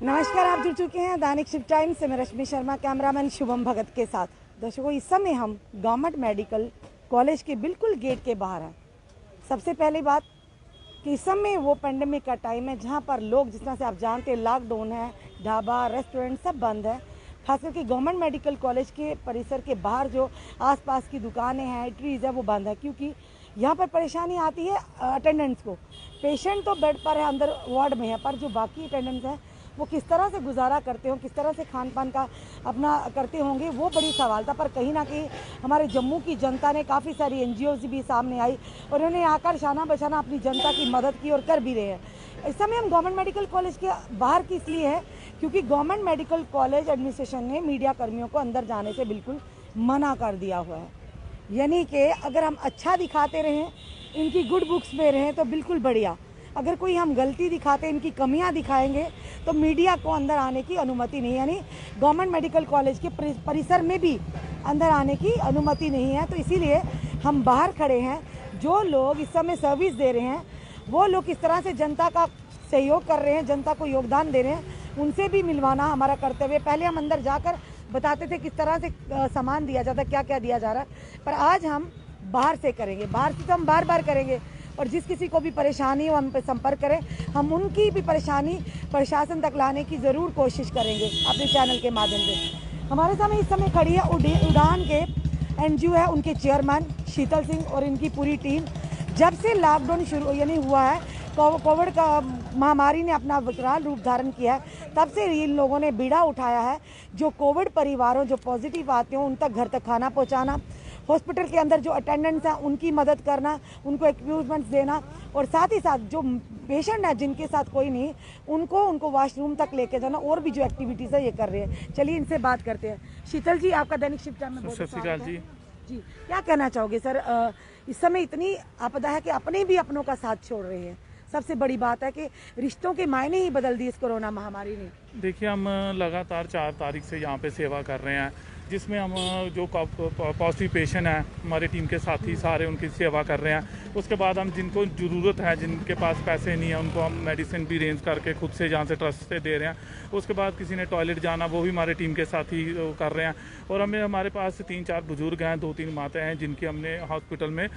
नमस्कार, आप जुड़ चुके हैं दैनिक शिफ्ट टाइम से। मैं रश्मि शर्मा, कैमरामैन शुभम भगत के साथ। दर्शकों, इस समय हम गवर्नमेंट मेडिकल कॉलेज के बिल्कुल गेट के बाहर हैं। सबसे पहली बात कि इस समय वो पेंडेमिक का टाइम है जहां पर लोग, जिस तरह से आप जानते हैं, लॉकडाउन है, ढाबा रेस्टोरेंट सब बंद है। खास करके गवर्नमेंट मेडिकल कॉलेज के परिसर के बाहर जो आसपास की दुकानें हैं, इटरीज है, वो बंद है, क्योंकि यहाँ पर परेशानी आती है अटेंडेंट्स को। पेशेंट तो बेड पर है, अंदर वार्ड में है, पर जो बाकी अटेंडेंट्स हैं वो किस तरह से गुजारा करते हो, किस तरह से खान पान का अपना करते होंगे, वो बड़ी सवाल था। पर कहीं ना कहीं हमारे जम्मू की जनता ने, काफ़ी सारी एनजीओज भी सामने आई और उन्होंने आकर शाना बशाना अपनी जनता की मदद की और कर भी रहे हैं। इस समय हम गवर्नमेंट मेडिकल कॉलेज के बाहर की इसलिए है क्योंकि गवर्नमेंट मेडिकल कॉलेज एडमिनिस्ट्रेशन ने मीडिया कर्मियों को अंदर जाने से बिल्कुल मना कर दिया हुआ है। यानी कि अगर हम अच्छा दिखाते रहें, इनकी गुड बुक्स में रहें तो बिल्कुल बढ़िया। अगर कोई हम गलती दिखाते, इनकी कमियां दिखाएंगे तो मीडिया को अंदर आने की अनुमति नहीं, यानी गवर्नमेंट मेडिकल कॉलेज के परिसर में भी अंदर आने की अनुमति नहीं है। तो इसीलिए हम बाहर खड़े हैं। जो लोग इस समय सर्विस दे रहे हैं, वो लोग किस तरह से जनता का सहयोग कर रहे हैं, जनता को योगदान दे रहे हैं, उनसे भी मिलवाना हमारा कर्तव्य। पहले हम अंदर जाकर बताते थे किस तरह से सामान दिया जाता है, क्या क्या दिया जा रहा है, पर आज हम बाहर से करेंगे। बाहर से तो हम बार बार करेंगे और जिस किसी को भी परेशानी हो हम पे संपर्क करें। हम उनकी भी परेशानी प्रशासन तक लाने की ज़रूर कोशिश करेंगे अपने चैनल के माध्यम से। हमारे सामने इस समय खड़ी है उड़ान के एनजीओ है, उनके चेयरमैन शीतल सिंह और इनकी पूरी टीम। जब से लॉकडाउन शुरू यानी हुआ है, कोविड का महामारी ने अपना विकराल रूप धारण किया है, तब से इन लोगों ने बीड़ा उठाया है। जो कोविड परिवारों, जो पॉजिटिव आते हो, उन तक घर तक खाना पहुंचाना, हॉस्पिटल के अंदर जो अटेंडेंट्स हैं उनकी मदद करना, उनको इक्विपमेंट्स देना, और साथ ही साथ जो पेशेंट है जिनके साथ कोई नहीं, उनको वॉशरूम तक लेके जाना, और भी जो एक्टिविटीज़ है ये कर रहे हैं। चलिए इनसे बात करते हैं। शीतल जी, आपका दैनिक शिफ्ट टाइम में बहुत स्वागत है जी। क्या कहना चाहोगे सर? इस समय इतनी आपदा है कि अपने भी अपनों का साथ छोड़ रहे हैं। सबसे बड़ी बात है कि रिश्तों के मायने ही बदल दिए इस कोरोना महामारी ने। देखिए, हम लगातार 4 तारीख से यहाँ पे सेवा कर रहे हैं, जिसमें हम जो पॉजिटिव पेशेंट हैं, हमारे टीम के साथी सारे उनकी सेवा कर रहे हैं। उसके बाद हम जिनको ज़रूरत है, जिनके पास पैसे नहीं है, उनको हम मेडिसिन भी अरेंज करके खुद से जहाँ से ट्रस्ट से दे रहे हैं। उसके बाद किसी ने टॉयलेट जाना, वो भी हमारे टीम के साथी कर रहे हैं। और हमारे पास 3-4 बुजुर्ग हैं, 2-3 माताएँ हैं, जिनकी हमने हॉस्पिटल में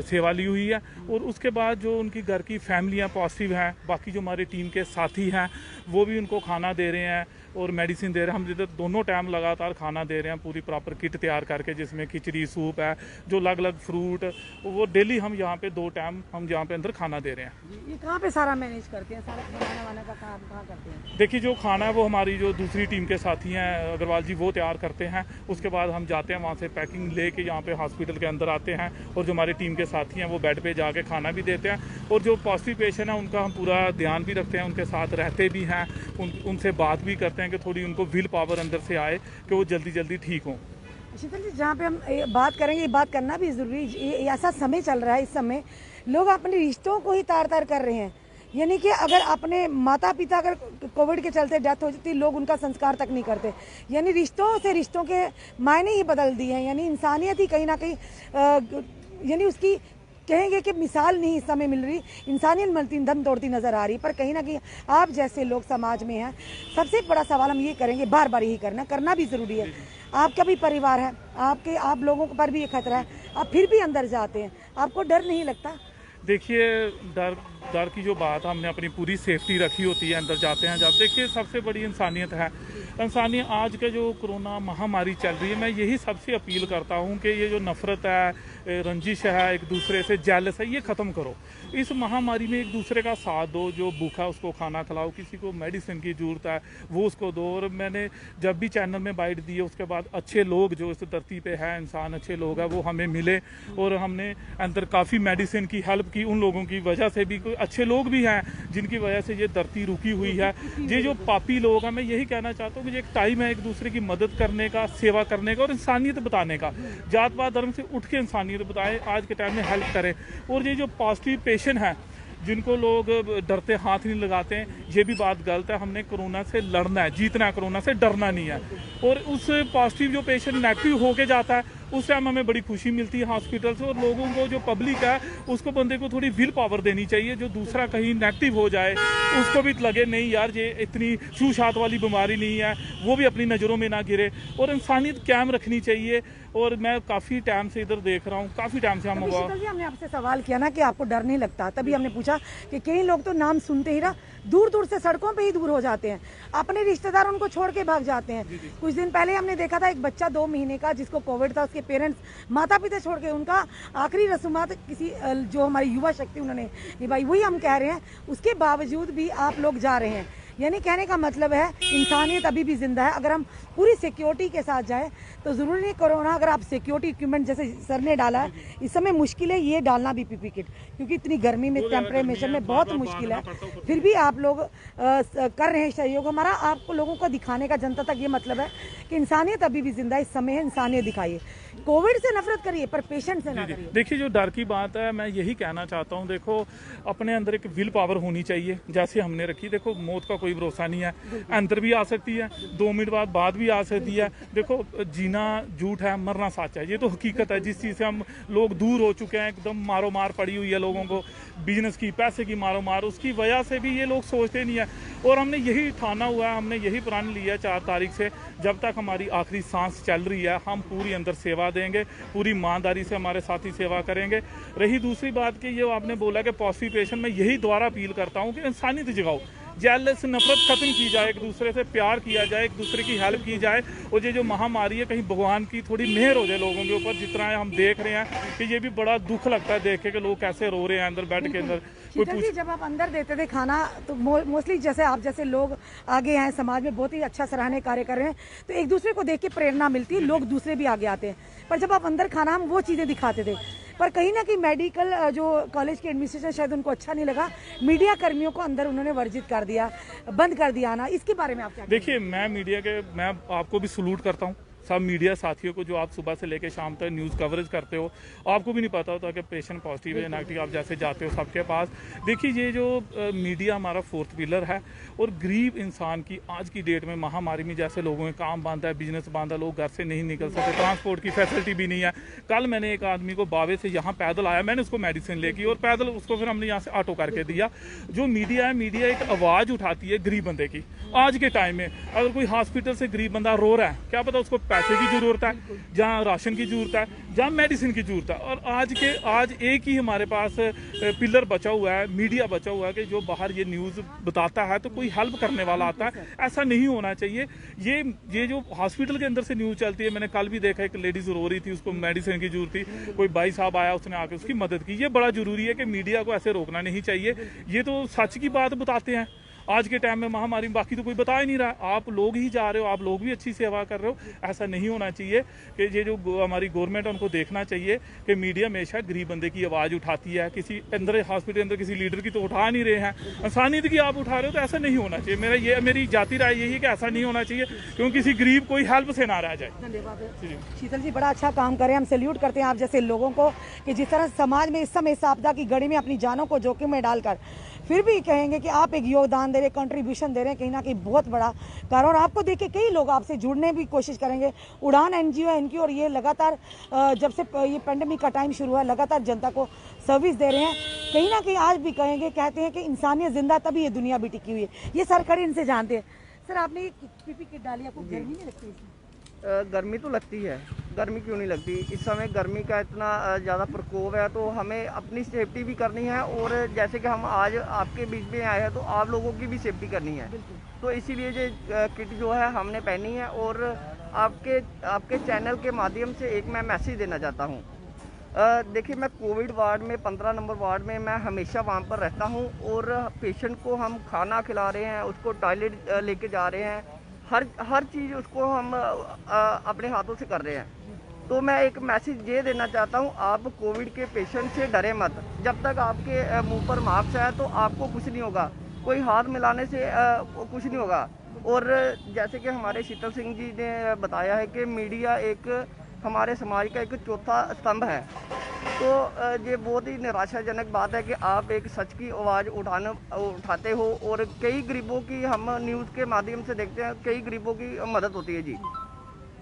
सेवा ली हुई है। और उसके बाद जो उनकी घर की फैमिलियाँ पॉजिटिव हैं, बाकी जो हमारे टीम के साथी हैं, वो भी उनको खाना दे रहे हैं और मेडिसिन दे रहे हैं। हम जिधर दोनों टाइम लगातार खाना दे रहे हैं, पूरी प्रॉपर किट तैयार करके, जिसमें खिचड़ी, सूप है, जो अलग अलग फ्रूट, वो डेली हम यहाँ पे 2 टाइम हम यहाँ पे अंदर खाना दे रहे हैं। ये कहाँ पे सारा मैनेज करते हैं? सारा बनाने वाने का काम कहाँ करते हैं? देखिए, जो खाना है वो हमारी जो दूसरी टीम के साथी हैं अग्रवाल जी, वो तैयार करते हैं। उसके बाद हम जाते हैं वहाँ से पैकिंग लेके यहाँ पे हॉस्पिटल के अंदर आते हैं, और जो हमारी टीम के साथी हैं वो बेड पे जाके खाना भी देते हैं। और जो पॉजिटिव पेशेंट है उनका हम पूरा ध्यान भी रखते हैं, उनके साथ रहते भी हैं, उनसे बात भी करते हैं कि थोड़ी उनको विल पावर अंदर से आए कि वो जल्दी जल्दी ठीक हों। शीतल जी, जहाँ पे हम बात करेंगे, ये बात करना भी ज़रूरी है। ऐसा समय चल रहा है, इस समय लोग अपने रिश्तों को ही तार तार कर रहे हैं। यानी कि अगर अपने माता पिता अगर कोविड के चलते डेथ हो जाती, लोग उनका संस्कार तक नहीं करते। यानी रिश्तों से रिश्तों के मायने ही बदल दिए हैं। यानी इंसानियत ही कहीं ना कहीं यानी उसकी कहेंगे कि मिसाल नहीं इस समय मिल रही। इंसानियत मिलती दम तोड़ती नजर आ रही। पर कहीं ना कहीं आप जैसे लोग समाज में हैं, सबसे बड़ा सवाल हम ये करेंगे, बार बार यही करना भी ज़रूरी है। आपका भी परिवार है, आप लोगों पर भी ये खतरा है, आप फिर भी अंदर जाते हैं, आपको डर नहीं लगता? देखिए, डर की जो बात, हमने अपनी पूरी सेफ्टी रखी होती है अंदर जाते हैं जब। देखिए, सबसे बड़ी इंसानियत है। इंसानियत आज के जो कोरोना महामारी चल रही है, मैं यही सबसे अपील करता हूं कि ये जो नफ़रत है, रंजिश है, एक दूसरे से जेलस है, ये ख़त्म करो। इस महामारी में एक दूसरे का साथ दो। जो भूखा उसको खाना खिलाओ, किसी को मेडिसिन की ज़रूरत है वो उसको दो। और मैंने जब भी चैनल में बाइट दी है, उसके बाद अच्छे लोग जो इस धरती पे है, इंसान अच्छे लोग हैं, वो हमें मिले और हमने अंदर काफ़ी मेडिसिन की हेल्प की। उन लोगों की वजह से भी कोई अच्छे लोग भी हैं जिनकी वजह से ये धरती रुकी हुई है। ये जो पापी लोग हैं, मैं यही कहना चाहता हूँ कि एक टाइम है एक दूसरे की मदद करने का, सेवा करने का और इंसानियत बताने का। जात पात धर्म से उठ के इंसानियत बताएं, आज के टाइम में हेल्प करें। और ये जो पॉजिटिव पेशेंट हैं, जिनको लोग डरते हाथ नहीं लगाते हैं, ये भी बात गलत है। हमने कोरोना से लड़ना है, जीतना है, कोरोना से डरना नहीं है। और उस पॉजिटिव जो पेशेंट नेगेटिव होके जाता है, उस टाइम हमें बड़ी खुशी मिलती है हॉस्पिटल से। और लोगों को, जो पब्लिक है, उसको बंदे को थोड़ी विल पावर देनी चाहिए। जो दूसरा कहीं नेगेटिव हो जाए उसको भी लगे नहीं यार ये इतनी छूछात वाली बीमारी नहीं है, वो भी अपनी नज़रों में ना गिरे और इंसानियत कायम रखनी चाहिए। और मैं काफ़ी टाइम से इधर देख रहा हूँ, काफ़ी टाइम से हम हमने आपसे सवाल किया ना कि आपको डर नहीं लगता, तभी हमने पूछा कि कई लोग तो नाम सुनते ही ना दूर दूर से सड़कों पे ही दूर हो जाते हैं, अपने रिश्तेदार उनको छोड़ के भाग जाते हैं। कुछ दिन पहले हमने देखा था एक बच्चा 2 महीने का जिसको कोविड था, उसके पेरेंट्स माता पिता छोड़ के उनका आखिरी रसूमात किसी जो हमारी युवा शक्ति उन्होंने निभाई, वही हम कह रहे हैं। उसके बावजूद भी आप लोग जा रहे हैं, यानी कहने का मतलब है इंसानियत अभी भी जिंदा है। अगर हम पूरी सिक्योरिटी के साथ जाए तो जरूरी नहीं कोरोना, अगर आप सिक्योरिटी इक्विपमेंट जैसे सर ने डाला है, इस समय मुश्किल है ये डालना भी पीपी किट, क्योंकि इतनी गर्मी में टेम्परेचर में बहुत मुश्किल है। फिर भी आप लोग कर रहे हैं सहयोग हमारा, आपको लोगों को दिखाने का जनता तक ये मतलब है कि इंसानियत अभी भी जिंदा है। इस समय है, इंसानियत दिखाइए, कोविड से नफरत करिए पर पेशेंट से ना करिए। देखिए जो डर की बात है, मैं यही कहना चाहता हूँ, देखो अपने अंदर एक विल पावर होनी चाहिए जैसे हमने रखी। देखो मौत का कोई भरोसा नहीं है, अंदर भी आ सकती है, 2 मिनट बाद भी आ सकती है। देखो जीना झूठ है, मरना सच है, ये तो हकीकत है। जिस चीज़ से हम लोग दूर हो चुके हैं, एकदम मारो मार पड़ी हुई है लोगों को, बिजनेस की, पैसे की मारो मार, उसकी वजह से भी ये लोग सोचते नहीं है। और हमने यही ठाना हुआ है, हमने यही प्रण लिया 4 तारीख से, जब तक हमारी आखिरी सांस चल रही है हम पूरी अंदर सेवा देंगे, पूरी ईमानदारी से हमारे साथी सेवा करेंगे। रही दूसरी बात कि ये आपने बोला कि पॉजिटिव पेशेंट, मैं यही दोबारा अपील करता हूँ कि इंसानियत जगाओ, जेलस नफरत खत्म की जाए, एक दूसरे से प्यार किया जाए, एक दूसरे की हेल्प की जाए। और ये जो महामारी है, कहीं भगवान की थोड़ी मेहर हो जाए लोगों के ऊपर। जितना हम देख रहे हैं कि ये भी बड़ा दुख लगता है देख के कि लोग कैसे रो रहे हैं अंदर बेड के अंदर। जब आप अंदर देते थे खाना तो मोस्टली जैसे आप जैसे लोग आगे आए समाज में, बहुत ही अच्छा सराहनीय कार्य कर रहे हैं, तो एक दूसरे को देख के प्रेरणा मिलती है, लोग दूसरे भी आगे आते हैं। पर जब आप अंदर खाना, हम वो चीजें दिखाते थे, पर कहीं ना कहीं मेडिकल जो कॉलेज के एडमिनिस्ट्रेशन शायद उनको अच्छा नहीं लगा, मीडिया कर्मियों को अंदर उन्होंने वर्जित कर दिया, बंद कर दिया ना। इसके बारे में आप क्या? देखिए मैं आपको भी सलूट करता हूँ, सब मीडिया साथियों को, जो आप सुबह से लेकर शाम तक न्यूज़ कवरेज करते हो। आपको भी नहीं पता होता कि पेशेंट पॉजिटिव है या नेगेटिव, आप जैसे जाते हो सबके पास। देखिए ये जो मीडिया हमारा 4th पिलर है, और गरीब इंसान की आज की डेट में महामारी में जैसे लोगों के काम बंद है, बिजनेस बंद है, लोग घर से नहीं निकल सकते, ट्रांसपोर्ट की फैसिलिटी भी नहीं है। कल मैंने एक आदमी को बावे से यहाँ पैदल आया, मैंने उसको मेडिसिन लेके और पैदल उसको फिर हमने यहाँ से ऑटो करके दिया। जो मीडिया है, मीडिया एक आवाज़ उठाती है गरीब बंदे की। आज के टाइम में अगर कोई हॉस्पिटल से गरीब बंदा रो रहा है, क्या पता उसको पैसे की जरूरत है, जहाँ राशन की जरूरत है, जहाँ मेडिसिन की जरूरत है। और आज एक ही हमारे पास पिलर बचा हुआ है, मीडिया बचा हुआ है, कि जो बाहर ये न्यूज़ बताता है तो कोई हेल्प करने वाला आता है। ऐसा नहीं होना चाहिए। ये जो हॉस्पिटल के अंदर से न्यूज़ चलती है, मैंने कल भी देखा एक लेडीज रो रही थी, उसको मेडिसिन की जरूरत थी, कोई भाई साहब आया, उसने आके उसकी मदद की। ये बड़ा जरूरी है कि मीडिया को ऐसे रोकना नहीं चाहिए। ये तो सच की बात बताते हैं आज के टाइम में महामारी, बाकी तो कोई बता ही नहीं रहा। आप लोग ही जा रहे हो, आप लोग भी अच्छी सेवा कर रहे हो। ऐसा नहीं होना चाहिए कि ये जो हमारी गवर्नमेंट है उनको देखना चाहिए कि मीडिया हमेशा गरीब बंदे की आवाज़ उठाती है। किसी अंदर हॉस्पिटल अंदर किसी लीडर की तो उठा नहीं रहे हैं, इंसानियत की आप उठा रहे हो, तो ऐसा नहीं होना चाहिए। मेरी जाती राय यही है कि ऐसा नहीं होना चाहिए, क्योंकि किसी गरीब कोई हेल्प से ना रह जाए। धन्यवाद शीतल जी, बड़ा अच्छा काम करें, हम सैल्यूट करते हैं आप जैसे लोगों को, कि जिस तरह समाज में इस समय इस आपदा की घड़ी में अपनी जानों को जोखिम में डालकर फिर भी कहेंगे कि आप एक योगदान दे रहे, कंट्रीब्यूशन दे रहे हैं, कहीं ना कहीं बहुत बड़ा कारण। और आपको देख के कई लोग आपसे जुड़ने भी कोशिश करेंगे। उड़ान एनजीओ है इनकी, और ये लगातार जब से ये पेंडेमिक का टाइम शुरू हुआ, लगातार जनता को सर्विस दे रहे हैं। कहीं ना कहीं आज भी कहते हैं कि इंसानियत जिंदा तभी ये दुनिया भी टिकी हुई है। ये सर खड़े इनसे जानते हैं। सर आपने पीपी किट डाली, आपको गर्मी नहीं लगती इसमें? गर्मी तो लगती है, गर्मी क्यों नहीं लगती। इस समय गर्मी का इतना ज़्यादा प्रकोप है, तो हमें अपनी सेफ्टी भी करनी है, और जैसे कि हम आज आपके बीच में आए हैं तो आप लोगों की भी सेफ्टी करनी है। तो इसीलिए ये किट जो है हमने पहनी है। और आपके चैनल के माध्यम से एक मैं मैसेज देना चाहता हूँ। देखिए मैं कोविड वार्ड में 15 नंबर वार्ड में मैं हमेशा वहाँ पर रहता हूँ, और पेशेंट को हम खाना खिला रहे हैं, उसको टॉयलेट लेके जा रहे हैं, हर चीज़ उसको हम अपने हाथों से कर रहे हैं। तो मैं एक मैसेज ये देना चाहता हूँ, आप कोविड के पेशेंट से डरे मत। जब तक आपके मुंह पर मास्क है तो आपको कुछ नहीं होगा, कोई हाथ मिलाने से कुछ नहीं होगा। और जैसे कि हमारे शीतल सिंह जी ने बताया है कि मीडिया एक हमारे समाज का एक चौथा स्तंभ है। तो ये बहुत ही निराशाजनक बात है कि आप एक सच की आवाज़ उठाते हो, और कई गरीबों की हम न्यूज़ के माध्यम से देखते हैं, कई गरीबों की मदद होती है जी।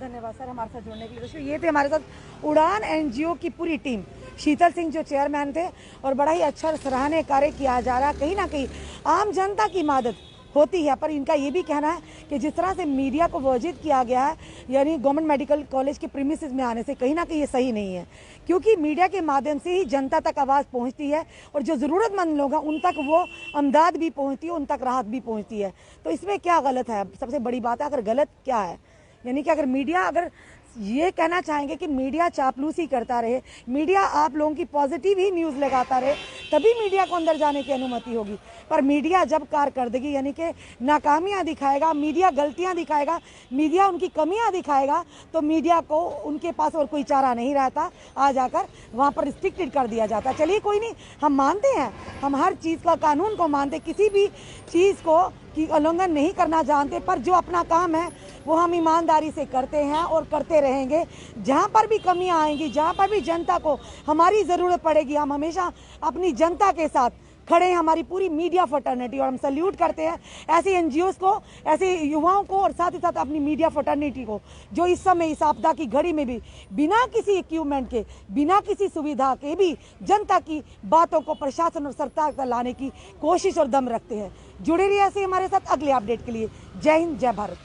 धन्यवाद सर हमारे साथ जुड़ने के लिए। दोस्तों ये थे हमारे साथ उड़ान एनजीओ की पूरी टीम, शीतल सिंह जो चेयरमैन थे, और बड़ा ही अच्छा सराहनीय कार्य किया जा रहा है। कहीं ना कहीं आम जनता की मदद होती है, पर इनका ये भी कहना है कि जिस तरह से मीडिया को वर्जित किया गया है, यानी गवर्नमेंट मेडिकल कॉलेज के प्रीमिसेस में आने से, कहीं ना कहीं ये सही नहीं है, क्योंकि मीडिया के माध्यम से ही जनता तक आवाज़ पहुंचती है और जो ज़रूरतमंद लोग हैं उन तक वो अमदाद भी पहुंचती है, उन तक राहत भी पहुंचती है। तो इसमें क्या गलत है? सबसे बड़ी बात है, अगर गलत क्या है, यानी कि अगर मीडिया, अगर ये कहना चाहेंगे कि मीडिया चापलूसी करता रहे, मीडिया आप लोगों की पॉजिटिव ही न्यूज़ लगाता रहे, तभी मीडिया को अंदर जाने की अनुमति होगी। पर मीडिया जब कारकर्दगी यानी कि नाकामियां दिखाएगा, मीडिया गलतियां दिखाएगा, मीडिया उनकी कमियां दिखाएगा, तो मीडिया को उनके पास और कोई चारा नहीं रहता, आ जाकर वहाँ पर रिस्ट्रिक्टेड कर दिया जाता। चलिए कोई नहीं, हम मानते हैं, हम हर चीज़ का, कानून को मानते, किसी भी चीज़ को की उल्लंघन नहीं करना जानते, पर जो अपना काम है वो हम ईमानदारी से करते हैं और करते रहेंगे। जहाँ पर भी कमियाँ आएंगी, जहाँ पर भी जनता को हमारी ज़रूरत पड़ेगी, हम हमेशा अपनी जनता के साथ खड़े हैं, हमारी पूरी मीडिया फर्टर्निटी। और हम सल्यूट करते हैं ऐसे एनजीओज को, ऐसे युवाओं को, और साथ ही साथ अपनी मीडिया फर्टर्निटी को, जो इस समय इस आपदा की घड़ी में भी बिना किसी इक्विपमेंट के, बिना किसी सुविधा के भी जनता की बातों को प्रशासन और सरकार तक लाने की कोशिश और दम रखते हैं। जुड़े रहिए ऐसे हमारे साथ अगले अपडेट के लिए। जय हिंद, जय भारत।